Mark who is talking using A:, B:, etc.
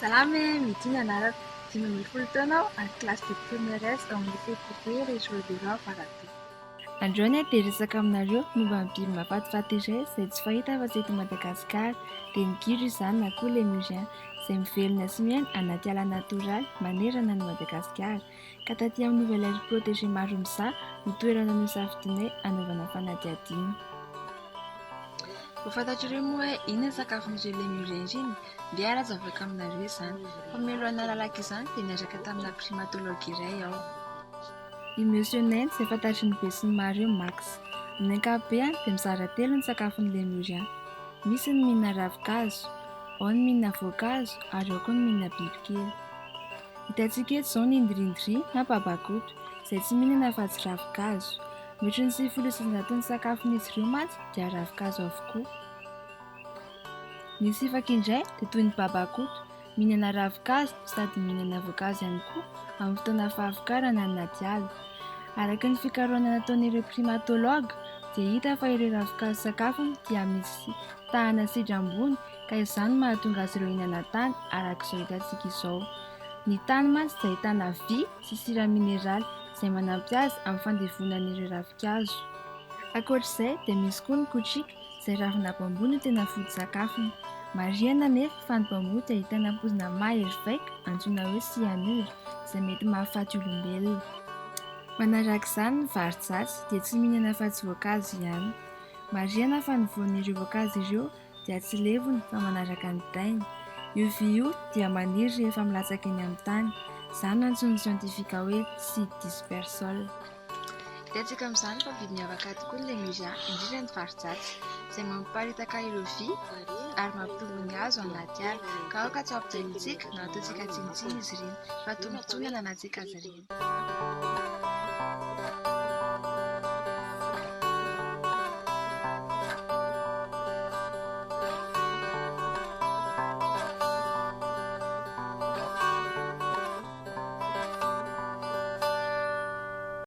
A: Salame, midina anarako 5 taona aho ary kilasy de première S ao amin'ny lycée privé Région de Varatoa. Androany dia resaka aminareo momba ny biby mahafatifaty iray izay tsy fahita fa eto Madagasikara dia ny gidro izany na koa lémurien izay mivelona sy miaina anaty ala natoraly manerana ny Madagasikara ka taty amin'ny nouvelle aire protégée Maromisa no toerana nosafidianay anaovana fanadihadiana. Ho fantatr'ireo moa hoe inona ny sakafon'ireo lémurien ireny dia arazavaka aminareo izany fa mialohan'ny lalaka izany dia niaraka tamina primatologue iray aho. I Monsieur Naine izay fantatry ny be sy ny maro eo Max. Amin'ny ankapobeny dia mizara telo ny sakafon'ny lémurien. Misy ny mihinana ravin-kazo, ao ny mihinana voankazo ary ao koa ny mihinana bibikely. Hitantsika eto izao ny indrindry na babakoto izay tsy mihinana afa-tsy ravin-kazo. Mihoatra ny 9 ny sakafon'izy ireo mantsy dia ravin-kazo avokoa. Ny sifaka indray dia toy ny babakoto, mihinana ravin-kazo sady mihinana voankazo ihany koa amin'ny fotoana fahavokarana anaty ala. Araka ny fikarohana nataon'ireo primatologue dia hita fa ireo ravin-kazo sakafony dia misy tahana sidra ambony ka izany mahatonga azy ireo hihinana tany arak'izao hitantsika izao. Ny tany mantsy dia ahitana vy sy sira mineraly izay manampy azy amin'ny fandevonan'ireo ravin-kazo. Ankoatr'izay dia misy koa ny kotrika izay ravina bamboa no tena foto-tsakafony. Marihana nefa fa ny bamboa dia ahitana pozina mahery vaika antsoina hoe cyanure izay mety mahafaty olombelona. Manarak'izany ny varin-tsatsy dia tsy mihinana afa-tsy voankazo ihany. Marihana fa ny voan'ireo voankazo ireo dia tsy levony fa manaraka ny tainy. Io vy io dia maniry rehefa milatsaka eny amin'ny tany. Izany no antsoin'ny siantifika hoe acide dispersol. Hitantsika amin'izany fa biby miavaka tokoa ny lémurien indrindra ny varin-tsatsy izay mamparitaka ireo vy ary mampitombo ny hazo anaty ala ka aoka tsy ampijanontsika na ataontsika tsinitsiny izy ireny fa tombontsony ananantsika azy ireny.